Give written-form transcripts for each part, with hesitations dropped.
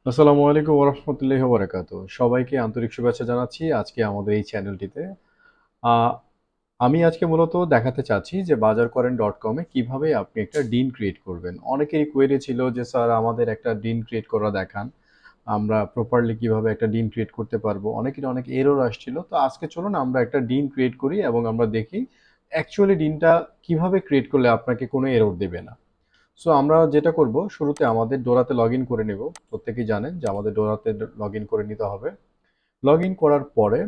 আসসালামু আলাইকুম ওয়া রাহমাতুল্লাহি ওয়া বারাকাতুহু। সবাইকে আন্তরিক শুভেচ্ছা জানাচ্ছি আজকে আমাদের এই চ্যানেলটিতে। আ আমি আজকে মূলত দেখাতে চাচ্ছি যে বাজারকরেন.com এ কিভাবে আপনি একটা ডিন ক্রিয়েট করবেন। অনেকেরই কোয়েরি ছিল যে স্যার আমাদের একটা ডিন ক্রিয়েট করা দেখান। আমরা প্রপারলি কিভাবে একটা ডিন ক্রিয়েট করতে পারবো। অনেকেরই অনেক এরর আসছিল। তো আজকে চলুন আমরা একটা ডিন ক্রিয়েট করি এবং আমরা দেখি অ্যাকচুয়ালি ডিনটা কিভাবে ক্রিয়েট করলে আপনাকে কোনো এরর দেবে না। সো আমরা যেটা করব শুরুতে আমাদের ডোরাতে লগইন করে নেব। প্রত্যেকেই জানেন যে আমাদের ডোরাতে লগইন করে নিতে হবে। লগইন করার পরে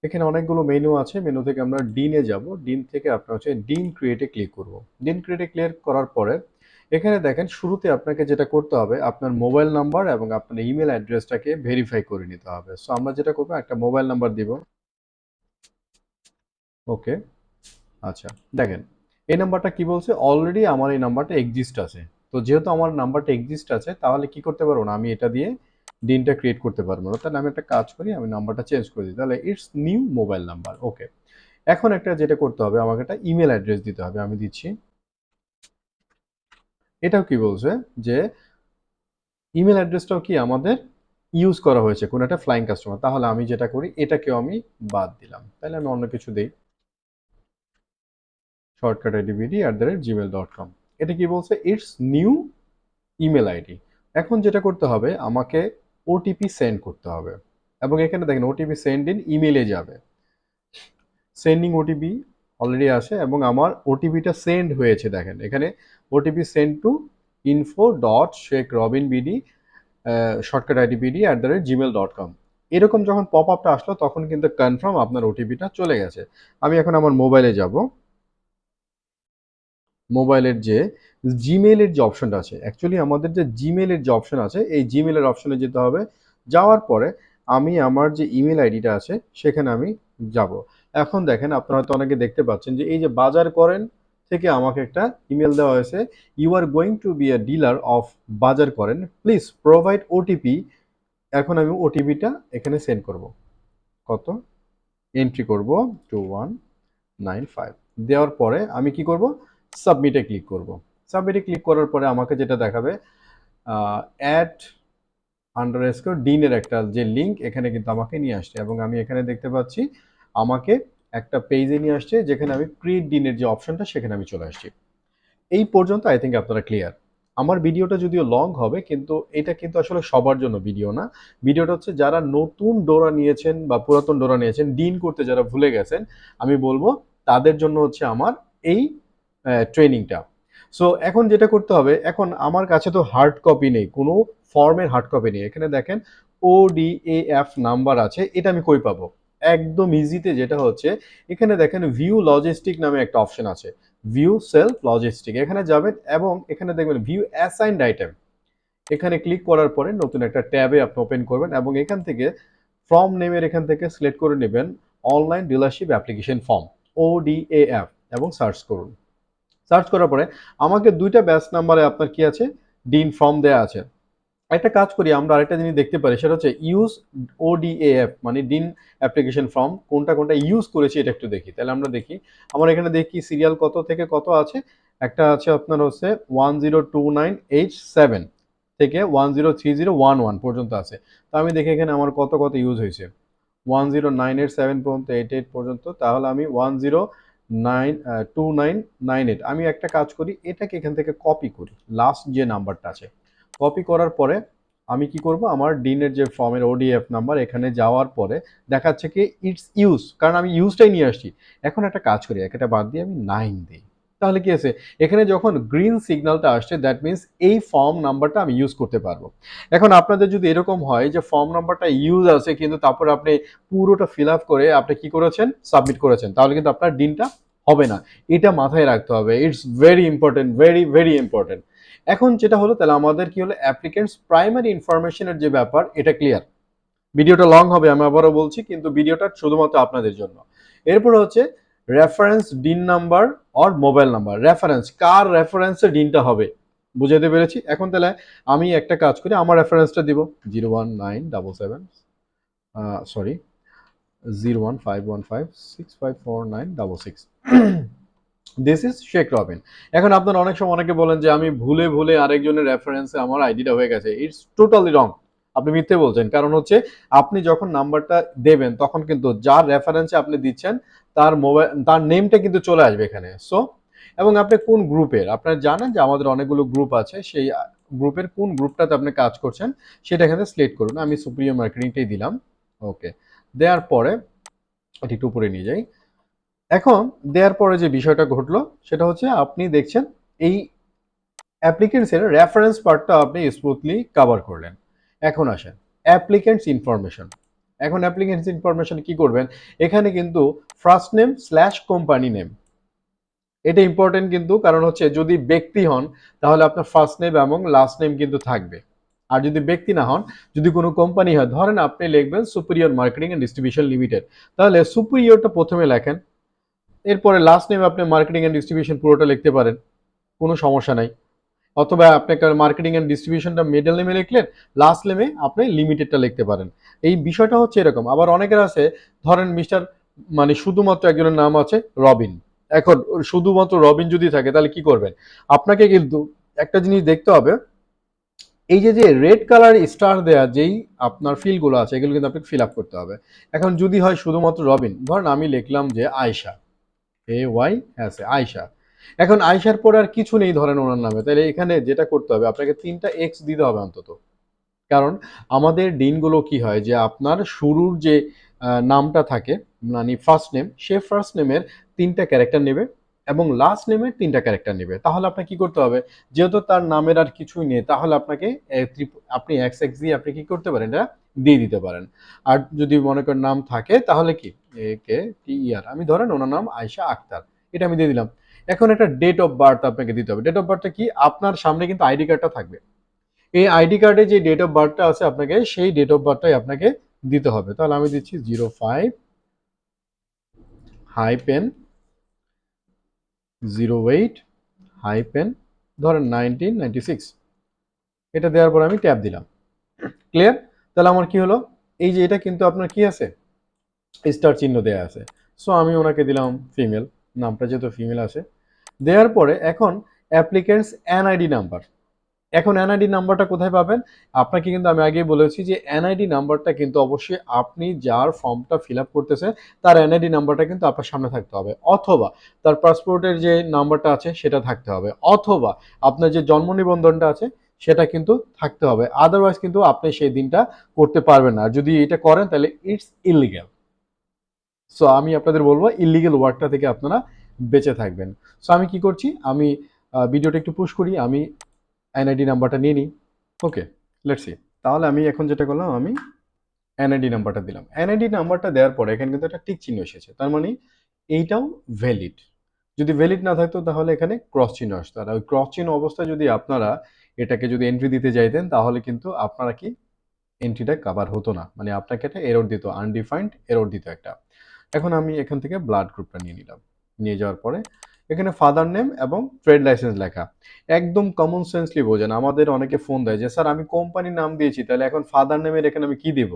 এখানে অনেকগুলো মেনু আছে। মেনু থেকে আমরা ডিনে যাব। ডিন থেকে আপনার হচ্ছে ডিন ক্রিয়েট এ ক্লিক করব। ডিন ক্রিয়েট এ ক্লিক করার পরে এখানে দেখেন শুরুতে আপনাকে যেটা করতে হবে আপনার মোবাইল নাম্বার এবং আপনার ইমেইল অ্যাড্রেসটাকে ভেরিফাই করে নিতে হবে। সো আমরা যেটা করব একটা মোবাইল নাম্বার দিব। ওকে, আচ্ছা দেখেন এই নাম্বারটা কি বলছে অলরেডি আমার এই নাম্বারটা এক্সিস্ট আছে। তো যেহেতু আমার নাম্বারটা এক্সিস্ট আছে তাহলে কি করতে পারবো না আমি এটা দিয়ে দিনটা ক্রিয়েট করতে পারবো না। তাহলে আমি একটা কাজ করি আমি নাম্বারটা চেঞ্জ করে দিই। তাহলে ইটস নিউ মোবাইল নাম্বার। ওকে, এখন একটা যেটা করতে হবে আমাকে একটা ইমেল অ্যাড্রেস দিতে হবে। আমি দিচ্ছি। এটাও কি বলছে যে ইমেল অ্যাড্রেসটাও কি আমাদের ইউজ করা হয়েছে কোন একটা ফ্লাইং কাস্টমার। তাহলে আমি যেটা করি এটাকেও আমি বাদ দিলাম। তাহলে আমি অন্য কিছু দিই। Shortcut idbd@gmail.com। এটা কি বলছে ইটস নিউ ইমেল আইডি। এখন যেটা করতে হবে আমাকে ওটিপি সেন্ড করতে হবে এবং এখানে দেখেন ওটিপি সেন্ড ইন ইমেইলে যাবে। সেন্ডিং ওটিপি অলরেডি আসে এবং আমার ওটিপিটা সেন্ড হয়েছে। দেখেন এখানে OTP send to info.sheikhrobinbd shortcut idbd@gmail.com। এরকম যখন পপ আপটা আসলো তখন কিন্তু কনফার্ম আপনার ওটিপিটা চলে গেছে। আমি এখন আমার মোবাইলে যাব। মোবাইলের যে জিমেইলের যে অপশনটা আছে অ্যাকচুয়ালি আমাদের যে জিমেইলের যে অপশন আছে এই জিমেইলের অপশনে যেতে হবে। যাওয়ার পরে আমি আমার যে ইমেল আইডিটা আছে সেখানে আমি যাব। এখন দেখেন আপনারা হয়তো অনেকে দেখতে পাচ্ছেন যে এই যে বাজার করেন থেকে আমাকে একটা ইমেল দেওয়া হয়েছে। You are going to be a dealer of বাজার করেন, প্লিজ প্রোভাইড ওটিপি। এখন আমি ওটিপিটা এখানে সেন্ড করব। কত এন্ট্রি করব 2195 দেওয়ার পরে আমি কি করব সাবমিটে ক্লিক করব। সাবমিটে ক্লিক করার পরে আমাকে যেটা দেখাবে অ্যাড আন্ডারস্কোর ডিনের একটা যে লিঙ্ক এখানে কিন্তু আমাকে নিয়ে আসছে এবং আমি এখানে দেখতে পাচ্ছি আমাকে একটা পেজে নিয়ে আসছে যেখানে আমি ক্রিয়েট ডিনের যে অপশনটা সেখানে আমি চলে আসছি। এই পর্যন্ত আই থিঙ্ক আপনারা ক্লিয়ার। আমার ভিডিওটা যদিও লং হবে কিন্তু এটা কিন্তু আসলে সবার জন্য ভিডিও না। ভিডিওটা হচ্ছে যারা নতুন ডোরা নিয়েছেন বা পুরাতন ডোরা নিয়েছেন ডিন করতে যারা ভুলে গেছেন আমি বলবো তাদের জন্য হচ্ছে আমার এই ট্রেনিংটা। সো এখন যেটা করতে হবে এখন আমার কাছে তো হার্ড কপি নেই, কোনো ফর্মের হার্ড কপি নেই। এখানে দেখেন ওডিএফ নাম্বার আছে, এটা আমি কই পাবো? একদম ইজিতে যেটা হচ্ছে এখানে দেখেন ভিউ লজিস্টিক নামে একটা অপশন আছে। ভিউ সেলফ লজিস্টিক এখানে যাবেন এবং এখানে দেখবেন ভিউ অ্যাসাইনড আইটেম। এখানে ক্লিক করার পরে নতুন একটা ট্যাবে আপনি ওপেন করবেন এবং এখান থেকে ফর্ম নেমের এখান থেকে সিলেক্ট করে নেবেন অনলাইন ডিলারশিপ অ্যাপ্লিকেশন ফর্ম ওডিএএফ এবং সার্চ করুন। সার্চ করার পরে আমাকে দুইটা ব্যাচ নাম্বারে আপনার কি আছে ডিন ফর্ম দেয়া আছে। একটা কাজ করি আমরা আরেকটা জিনিস দেখতে পারি সেটা হচ্ছে ইউজ ওডিএএফ মানে ডিন অ্যাপ্লিকেশন ফর্ম কোনটা কোনটা ইউজ করেছি এটা একটু দেখি। তাহলে আমরা দেখি আমার এখানে দেখি সিরিয়াল কত থেকে কত আছে। একটা আছে আপনার হচ্ছে 1029H7 থেকে 103011 পর্যন্ত আছে। তো আমি দেখি এখানে আমার কত কত ইউজ হয়েছে 1098 পর্যন্ত 88 পর্যন্ত। তাহলে আমি 102928 আমি একটা কাজ করি এটাকে এখান থেকে কপি করি লাস্ট যে নাম্বারটা আছে। কপি করার পরে আমি কি করব আমার ডিনের যে ফর্মের ওডিএফ নাম্বার এখানে যাওয়ার পরে দেখাচ্ছে কি ইটস ইউজ, কারণ আমি ইউজটাই নিয়ে আসছি। এখন একটা কাজ করি একটা বাদ দিয়ে আমি 9 দিই। তাহলে কি আছে এখানে যখন গ্রিন সিগন্যালটা আসছে দ্যাট মিনস এই ফর্ম নাম্বারটা আমি ইউজ করতে পারবো। এখন আপনাদের যদি এরকম হয় যে ফর্ম নাম্বারটা ইউজ আছে কিন্তু তারপর আপনি পুরোটা ফিল আপ করে আপনি কি করেছেন সাবমিট করেছেন তাহলে কিন্তু আপনার ডিনটা হবে না। এটা মাথায় রাখতে হবে, it's very important, very very important. এখন যেটা হলো তাহলে আমাদের কি হলো অ্যাপ্লিকেন্টস প্রাইমারি ইনফরমেশনের যে ব্যাপার এটা ক্লিয়ার। ভিডিওটা লং হবে আমি আবারও বলছি কিন্তু ভিডিওটা শুধুমাত্র আপনাদের জন্য। এরপর হচ্ছে রেফারেন্স ডিন number or mobile number. Reference কার রেফারেন্সে ডিনটা হবে বুঝাতে পেরেছি। এখন তাহলে আমি একটা কাজ করি আমার রেফারেন্সটা দিব 01977 sorry 01515654966 this is Sheikh Robin. এখন আপনারা অনেক সময় অনেকে বলেন যে আমি ভুলে ভুলে আরেকজনের রেফারেন্সে আমার আইডিটা হয়ে গেছে। ইটস টোটালি রং। আপনি মিথ্যে বলছেন। কারণ হচ্ছে আপনি যখন নাম্বারটা দেবেন তখন কিন্তু যার রেফারেন্সে আপনি দিচ্ছেন তার মোবাইল, তার নেমটা কিন্তু চলে আসবে এখানে। সো এবং আপনি কোন গ্রুপের, আপনারা জানেন যে আমাদের অনেকগুলো গ্রুপ আছে, সেই গ্রুপের কোন গ্রুপটাতে আপনি কাজ করছেন সেটা এখানে সিলেক্ট করুন। আমি সুপ্রিয় মার্কেটিংটাই দিলাম। ওকে, দেওয়ার পরে এটি একটু উপরে নিয়ে যাই। এখন দেওয়ার পরে যে বিষয়টা ঘটলো সেটা হচ্ছে আপনি দেখছেন এই অ্যাপ্লিকেন্টসের রেফারেন্স পার্টটা আপনি স্মুথলি কভার করলেন। এখন আসেন অ্যাপ্লিকেন্টস ইনফরমেশন। এখন অ্যাপ্লিকেন্টস ইনফরমেশন কি করবেন, এখানে কিন্তু first name slash company name, এটা ইম্পর্টেন্ট কিন্তু, কারণ হচ্ছে যদি ব্যক্তি হন তাহলে আপনার ফার্স্ট নেম এবং লাস্ট নেম কিন্তু থাকবে। আর যদি ব্যক্তি না হন, যদি কোনো কোম্পানি হয়, ধরেন আপনি লিখবেন superior marketing and distribution limited, তাহলে সুপিরিয়রটা প্রথমে লেখেন, এরপরে লাস্ট নেম আপনি মার্কেটিং অ্যান্ড ডিস্ট্রিবিউশন পুরোটা লিখতে পারেন, কোনো সমস্যা নাই। অথবা আপনাকে মার্কেটিং অ্যান্ড ডিস্ট্রিবিউশনটা মিডল নেমে লিখলেন, লাস্ট নেমে আপনি লিমিটেডটা লিখতে পারেন। এই বিষয়টা হচ্ছে এরকম। আবার অনেকের আছে, ধরেন মিস্টার, মানে শুধুমাত্র একজনের নাম আছে রবিন। এখন শুধুমাত্র রবিন যদি থাকে তাহলে কি করবেন, আপনাকে কিন্তু একটা জিনিস দেখতে হবে, এই যে যে রেড কালার স্টার দেয়া যেই আপনার ফিলগুলো আছে এগুলো কিন্তু আপনাকে ফিল আপ করতে হবে। এখন যদি হয় শুধুমাত্র রবিন, ধরেন আমি লিখলাম যে আয়শা, আয়শা। এখন আয়শার পরে আর কিছু নেই ধরেন ওনার নামে, তাহলে এখানে যেটা করতে হবে আপনাকে 3টা এক্স দিতে হবে অন্তত। কারণ আমাদের দিনগুলো কি হয় যে আপনার শুরুর যে নামটা থাকে, মানে ফার্স্ট নেম, সে ফার্স্ট নেমের 3টা ক্যারেক্টার নেবে এবং লাস্ট নেমের 3টা ক্যারেক্টার নেবে। তাহলে আপনাকে কি করতে হবে, যেহেতু তার নামের আর কিছুই নেই, তাহলে আপনাকে আপনি এক্স এক্স দিয়ে আপনি কি করতে পারেন, এটা দিয়ে দিতে পারেন। আর যদি মনে করেন নাম থাকে তাহলে কি এ কে টি আর, আমি ধরেন ওনার নাম আয়শা আক্তার, এটা আমি দিয়ে দিলাম। এখন একটা ডেট অফ বার্থ আপনাকে দিতে হবে। ডেট অফ বার্থটা কি, আপনার সামনে কিন্তু আইডি কার্ডটা থাকবে, এই আইডি কার্ডে যে ডেট অফ বার্থটা আছে আপনাকে সেই ডেট অফ বার্থটাই আপনাকে দিতে হবে। তাহলে আমি দিচ্ছি 05-08 ধরেন 1996, এটা দেওয়ার পর আমি ট্যাপ দিলাম। ক্লিয়ার? তাহলে আমার কি হলো, এই যে এটা কিন্তু আপনার কি আছে, স্টার চিহ্ন দেয়া আছে। সো আমি ওনাকে দিলাম ফিমেল, নামটা যেহেতু ফিমেল আছে। দেওয়ার পরে এখন অ্যাপ্লিকেন্টস এনআইডি নাম্বার। এখন এনআইডি নাম্বারটা কোথায় পাবেন, আপনাকে কিন্তু আমি আগেই বলেছি যে এনআইডি নাম্বারটা কিন্তু অবশ্যই আপনি যার ফর্মটা ফিল আপ করতেছেন তার এনআইডি নাম্বারটা কিন্তু আপনার সামনে থাকতে হবে, অথবা তার পাসপোর্টের যে নাম্বারটা আছে সেটা থাকতে হবে, অথবা আপনার যে জন্ম নিবন্ধনটা আছে সেটা কিন্তু থাকতে হবে। আদারওয়াইজ কিন্তু আপনি সেই দিনটা করতে পারবেন না। আর যদি এটা করেন তাহলে ইটস ইলিগ্যাল। সো আমি আপনাদের বলবো ইলিগেল ওয়ার্কটা থেকে আপনারা বেঁচে থাকবেন। সো আমি কি করছি, আমি ভিডিওটা একটু পুশ করি, আমি এনআইডি নাম্বারটা নিয়ে নিই। ওকে, লেটস সি। তাহলে আমি এখন যেটা করলাম, আমি এনআইডি নাম্বারটা দিলাম। এনআইডি নাম্বারটা দেওয়ার পরে এখানে কিন্তু একটা টিক চিহ্ন এসেছে, তার মানে এইটাও ভ্যালিড। যদি ভ্যালিড না থাকতো তাহলে এখানে ক্রস চিহ্ন আসতো, আর ওই ক্রস চিহ্ন অবস্থায় যদি আপনারা এটাকে যদি এন্ট্রি দিতে যাইতেন তাহলে কিন্তু আপনারা কি এন্ট্রিটা কভার হতো না, মানে আপনাকে একটা এরর দিত, আনডিফাইন্ড এরর দিত একটা। এখন আমি এখান থেকে ব্লাড গ্রুপটা নিয়ে নিলাম। নিয়ে যাওয়ার পরে এখানে ফাদার নেম এবং ট্রেড লাইসেন্স লেখা। একদম কমন সেন্সলি বোঝেন, আমাদের অনেকে ফোন দেয় যে স্যার আমি কোম্পানির নাম দিয়েছি, তাহলে এখন ফাদার নেমের এখানে আমি কি দেব?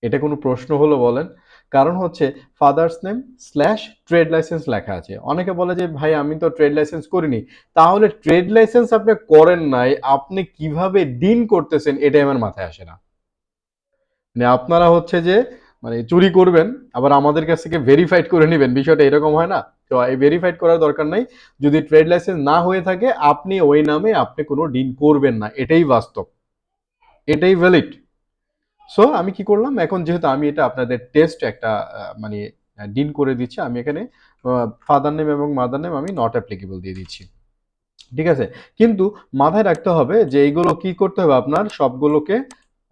এটা কোনো প্রশ্ন হলো বলেন? কারণ হচ্ছে father's name slash trade licence লেখা আছে। অনেকে বলে যে ভাই আমি তো ট্রেড লাইসেন্স করিনি। তাহলে ট্রেড লাইসেন্স আপনি করেন নাই, আপনি কিভাবে ডিন করতেছেন এটাই আমার মাথায় আসে না। মানে আপনারা হচ্ছে যে মানে চুরি করবেন আবার আমাদের কাছ থেকে ভেরিফাইড করে নেবেন, বিষয়টা এরকম হয় না? তো এই ভেরিফাইড করার দরকার নাই। যদি ট্রেড লাইসেন্স না হয়ে থাকে আপনি ওই নামে আপনি কোনো ডিন করবেন না, এটাই বাস্তব, এটাই ভ্যালিড। সো আমি কি করলাম, এখন যেহেতু আমি এটা আপনাদের টেস্ট একটা মানে ডিন করে দিচ্ছি, আমি এখানে ফাদার নেম এবং মাদার নেম আমি নট অ্যাপ্লিকেবল দিয়ে দিচ্ছি। ঠিক আছে? কিন্তু মাথায় রাখতে হবে যে এইগুলো কি করতে হবে, আপনার সবগুলোকে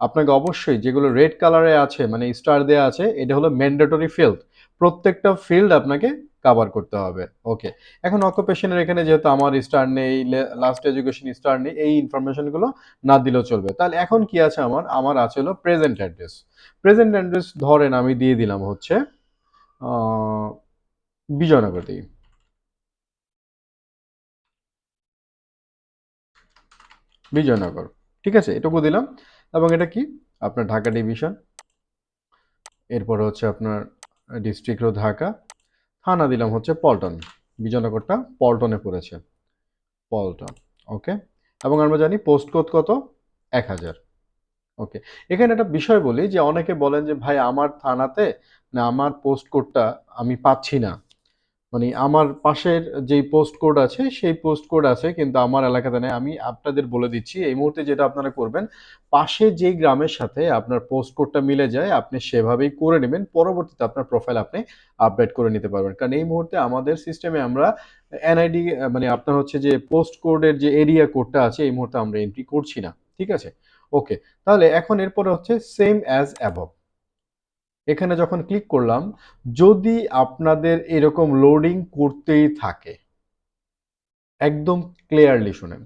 আপনাকে অবশ্যই যেগুলো রেড কালারে আছে মানে স্টার দেয়া আছে এটা হলো ম্যান্ডেটরি ফিল্ড। প্রত্যেকটা ফিল্ড আপনাকে কভার করতে হবে। ওকে। এখন অকুপেশনের এখানে যেহেতু আমার স্টার নেই, লাস্ট এডুকেশন স্টার নেই, এই ইনফরমেশনগুলো না দিলেও চলবে। তাহলে এখন কি আছে আমার? আমার আছে হলো প্রেজেন্ট অ্যাড্রেস। প্রেজেন্ট অ্যাড্রেস ধরেন আমি দিয়ে দিলাম হচ্ছে আ বিজয়নগর দেই। বিজয়নগর। ঠিক আছে? এটুকু দিলাম এবং এটা কি? আপনার ঢাকা ডিভিশন। এরপরে হচ্ছে আপনার ডিস্ট্রিক্ট হলো ঢাকা। থানা দিলাম হচ্ছে পল্টন। বিজয়নগরটা পল্টনে পড়েছে। পল্টন। ওকে? এবং আমরা জানি পোস্ট কোড কত? ১০০০। ওকে। এখানে একটা বিষয় বলি যে অনেকে বলেন যে ভাই আমার থানাতে না আমার পোস্ট কোডটা আমি পাচ্ছি না। মানে আমার পাশের যেই পোস্ট কোড আছে সেই পোস্ট কোড আছে কিন্তু আমার এলাকাতে নেই। আমি আপনাদের বলে দিচ্ছি এই মুহূর্তে যেটা আপনারা করবেন, পাশে যেই গ্রামের সাথে আপনার পোস্ট কোডটা মিলে যায় আপনি সেভাবেই করে নেবেন। পরবর্তীতে আপনার প্রোফাইল আপনি আপডেট করে নিতে পারবেন। কারণ এই মুহূর্তে আমাদের সিস্টেমে আমরা এনআইডি মানে আপনার হচ্ছে যে পোস্ট কোডের যে এরিয়া কোডটা আছে এই মুহূর্তে আমরা এন্ট্রি করছি না। ঠিক আছে? ওকে। তাহলে এখন এরপরে হচ্ছে সেম অ্যাজ অ্যাবভ। এখানে যখন ক্লিক করলাম, যদি আপনাদের এরকম লোডিং করতেই থাকে, একদম ক্লিয়ারলি শুনেন।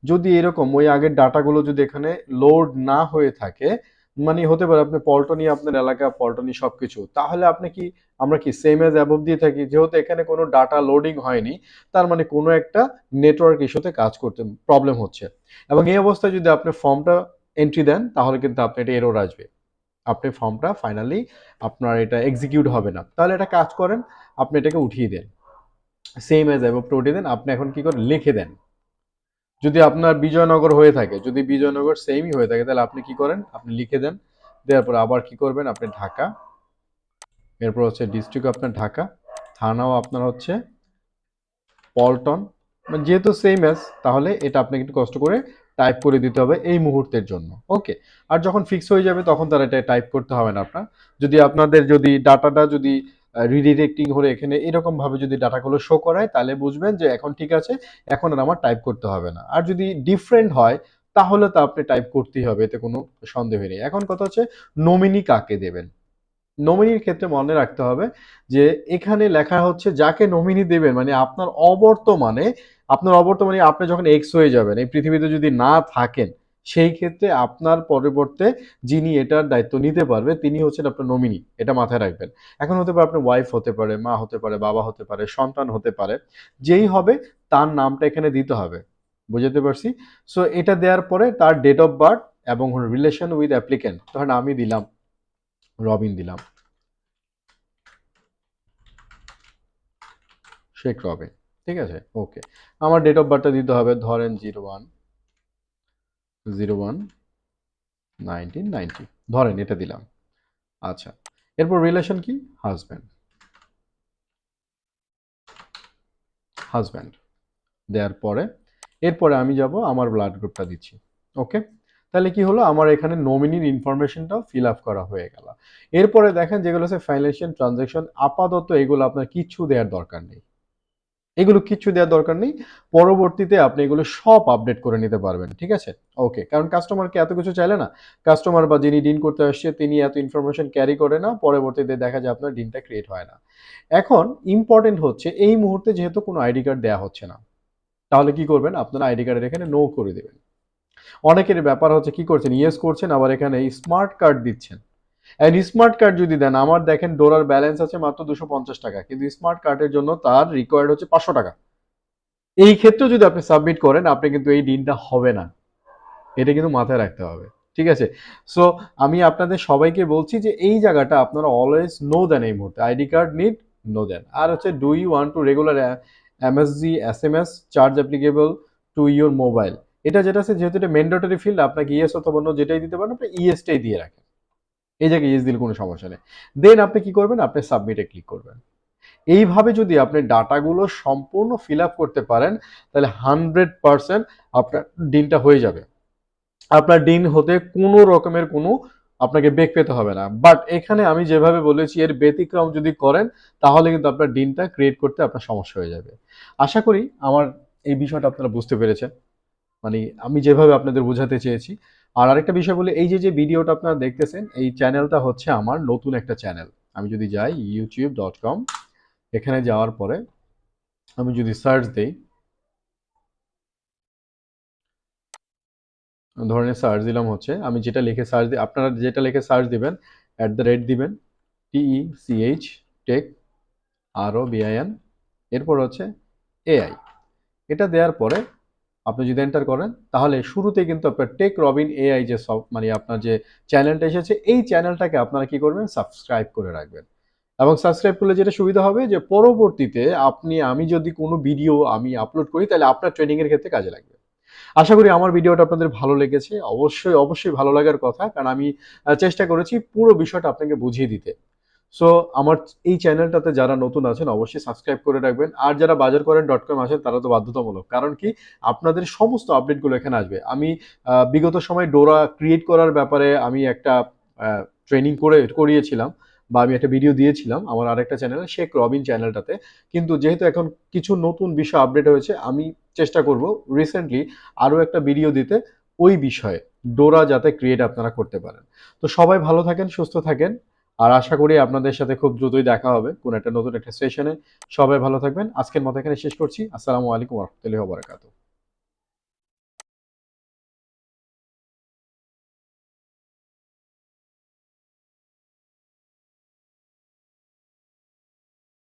যদি এরকম ওই আগের ডাটাগুলো যদি এখানে লোড না হয়ে থাকে, মানে হতে পারে আপনি পল্টনে আপনার এলাকা, পল্টনে সবকিছু। তাহলে আপনি কি আমরা কি সেম অ্যাজ অ্যাবভ দিয়ে থাকি? যেহেতু এখানে কোনো ডাটা লোডিং হয়নি, তার মানে কোনো একটা নেটওয়ার্ক ইস্যুতে কাজ করতে প্রবলেম হচ্ছে। এবং এই অবস্থায় যদি আপনি ফর্মটা এন্ট্রি দেন, তাহলে কিন্তু আপনার এটা এরর আসবে। আপনি ফর্মটা ফাইনালি আপনার এটা এক্সিকিউট হবে না। তাহলে একটা কাজ করেন, আপনি এটাকে উঠিয়ে দেন। সেম অ্যাজ অ্যাবভটা উঠিয়ে দেন। আপনি এখন কি করেন লিখে দেন। যদি আপনার বিজয়নগর হয়ে থাকে, যদি বিজয়নগর সেমই হয়ে থাকে তাহলে আপনি কি করেন? আপনি লিখে দেন। দেওয়ার পর আবার কি করবেন? আপনি ঢাকা, এরপর হচ্ছে ডিস্ট্রিক্ট আপনার ঢাকা, থানাও আপনার হচ্ছে পল্টন, মানে যেহেতু সেম অ্যাজ তাহলে এটা আপনাকে একটু কষ্ট করে টাইপ করে দিতে হবে এই মুহূর্তের জন্য। ওকে। আর যখন ফিক্স হয়ে যাবে তখন তার এটা টাইপ করতে হবে না আপনার। যদি আপনাদের যদি ডাটাটা যদি রিডিরেক্টিং হলে এখানে এরকম ভাবে যদি ডাটাগুলো শো করায় তাহলে বুঝবেন যে এখন ঠিক আছে, এখন আর আমার টাইপ করতে হবে না। আর যদি ডিফারেন্ট হয় তাহলে তো আপনি টাইপ করতেই হবে, এতে কোনো সন্দেহ নেই। এখন কথা হচ্ছে নমিনি কাকে দেবেন? নমিনির ক্ষেত্রে মনে রাখতে হবে যে এখানে লেখা হচ্ছে যাকে নমিনি দেবেন মানে আপনার অবর্তমানে আপনি যখন এক্স হয়ে যাবেন এই পৃথিবীতে যদি না থাকেন, সেই ক্ষেত্রে আপনার পরিবর্তে যিনি এটার দায়িত্ব নিতে পারবে তিনি হচ্ছেন আপনার নমিনি। এটা মাথায় রাখবেন। এখন হতে পারে আপনার ওয়াইফ হতে পারে, মা হতে পারে, বাবা হতে পারে, সন্তান হতে পারে। যেই হবে তার নামটা এখানে দিতে হবে। বুঝাতে পারছি? সো এটা দেওয়ার পরে তার ডেট অফ বার্থ এবং রিলেশন উইথ অ্যাপ্লিক্যান্ট ধরেন আমি দিলাম রবিন দিলাম, শেখ রবিন। ঠিক আছে? ওকে। আমার ডেট অফ বার্থটা দিতে হবে ধরেন 01/01/1990 ধরেন এটা দিলাম। আচ্ছা। এরপর রিলেশন কি? হাজব্যান্ড। হাজব্যান্ড দেওয়ার পরে এরপরে আমি যাব আমার ব্লাড গ্রুপটা দিচ্ছি। ওকে। তাহলে কি হলো আমার এখানে নমিনির ইনফরমেশনটাও ফিল আপ করা হয়ে গেল। এরপরে দেখেন যেগুলো হচ্ছে ফাইন্যান্সিয়াল ট্রানজাকশন আপাতত এগুলো আপনার কিচ্ছু দেওয়ার দরকার নেই। এগুলো কিচ্ছু দেওয়ার দরকার নেই। পরবর্তীতে আপনি এগুলো সব আপডেট করে নিতে পারবেন। ঠিক আছে? ওকে। কারণ কাস্টমারকে এত কিছু চাইলে না, কাস্টমার বা যিনি ডিন করতে আসছে তিনি এত ইনফরমেশন ক্যারি করে না। পরবর্তীতে দেখা যায় আপনার ডিনটা ক্রিয়েট হয় না। এখন ইম্পোর্টেন্ট হচ্ছে এই মুহূর্তে যেহেতু কোনো আইডি কার্ড দেয়া হচ্ছে না, তাহলে কি করবেন? আপনারা আইডি কার্ডের এখানে নো করে দিবেন। অনেকের ব্যাপার হচ্ছে কি করছেন? ইয়েস করছেন আবার এখানে স্মার্ট কার্ড দিচ্ছেন। এন্ড স্মার্ট কার্ড যদি দেন, আমার দেখেন ডোরার ব্যালেন্স আছে মাত্র 250 টাকা। কিন্তু স্মার্ট কার্ডের জন্য তার রিকোয়ার্ড হচ্ছে 500 টাকা। এই ক্ষেত্রে যদি আপনি সাবমিট করেন আপনি কিন্তু এই ডিলটা হবে না। এটা কিন্তু মাথায় রাখতে হবে। ঠিক আছে? সো আমি আপনাদের সবাইকে বলছি যে এই জায়গাটা আপনারা অলওয়েজ নো দেন এই মুহূর্তে। আইডি কার্ড নিড নো দেন। আর হচ্ছে do you want to regular MSG SMS charge applicable to your mobile. এটা যেটা আছে যেহেতু এটা ম্যান্ডেটরি ফিল্ড আপনাকে ইয়েস অথবা নো যেটাই দিতে পারেন আপনি ইয়েসটাই দিয়ে রাখেন। এই জায়গায় ইয়েস দিলে কোনো সমস্যা নেই। দেন আপনি কি করবেন? আপনি সাবমিটে ক্লিক করবেন। এইভাবে যদি আপনি ডাটাগুলো সম্পূর্ণ ফিল আপ করতে পারেন তাহলে 100% আপনার দিনটা হয়ে যাবে। আপনার দিন হতে কোনো রকমের কোনো আপনাকে বেগ পেতে হবে না। বাট এখানে আমি যেভাবে বলেছি এর ব্যতিক্রম যদি করেন তাহলে কিন্তু আপনার দিনটা ক্রিয়েট করতে আপনার সমস্যা হয়ে যাবে। আশা করি আমার এই বিষয়টা আপনারা বুঝতে পেরেছেন। মানে আমি যেভাবে আপনাদের বোঝাতে চেয়েছি। আর আরেকটা বিষয় বলি এই যে ভিডিওটা আপনারা দেখতেছেন এই চ্যানেলটা হচ্ছে আমার নতুন একটা চ্যানেল। আমি যদি যাই youtube.com, এখানে যাওয়ার পরে আমি যদি সার্চ দেই, ধরনের সার্চ দিলাম হচ্ছে আমি যেটা লিখে সার্চ দিই আপনারা যেটা লিখে সার্চ দিবেন @দিবেন TECH টেক ROBIN এরপর হচ্ছে AI। এটা দেওয়ার পরে আপনি যদি এন্টার করেন তাহলে শুরুতে কিন্তু আপনার টেক রবিন AI যে সব মানে আপনার যে চ্যানেলটা এসেছে এই চ্যানেলটাকে আপনারা কি করবেন সাবস্ক্রাইব করে রাখবেন। এবং সাবস্ক্রাইব করলে যেটা সুবিধা হবে যে পরবর্তীতে আমি যদি কোনো ভিডিও আমি আপলোড করি তাহলে আপনার ট্রেনিং এর ক্ষেত্রে কাজে লাগবে। আশা করি আমার ভিডিওটা আপনাদের ভালো লেগেছে। অবশ্যই, অবশ্যই ভালো লাগার কথা। কারণ আমি চেষ্টা করেছি পুরো বিষয়টা আপনাকে বুঝিয়ে দিতে। সো আমার এই চ্যানেলটাতে যারা নতুন আছেন অবশ্যই সাবস্ক্রাইব করে রাখবেন। আর যারা বাজারকরেন.com আছেন তারা তো বাধ্যতামূলক। কারণ কি? আপনাদের সমস্ত আপডেটগুলো এখানে আসবে। আমি বিগত সময়ে ডোরা ক্রিয়েট করার ব্যাপারে আমি একটা ট্রেনিং করিয়েছিলাম বা আমি একটা ভিডিও দিয়েছিলাম আমার আরেকটা চ্যানেলে শেখ রবিন চ্যানেলটাতে। কিন্তু যেহেতু এখন কিছু নতুন বিষয় আপডেট হয়েছে আমি চেষ্টা করব রিসেন্টলি আরো একটা ভিডিও দিতে ওই বিষয়ে। ডোরা যাতে ক্রিয়েট আপনারা করতে পারেন। তো সবাই ভালো থাকেন, সুস্থ থাকেন। আর আশা করি আপনাদের সাথে খুব দ্রুতই দেখা হবে কোনো একটা নতুন একটা সেশনে। সবাই ভালো থাকবেন। আজকের মতো এখানে শেষ করছি। আসসালামু আলাইকুম ওয়া রাহমাতুল্লাহি ওয়া বারাকাতুহু।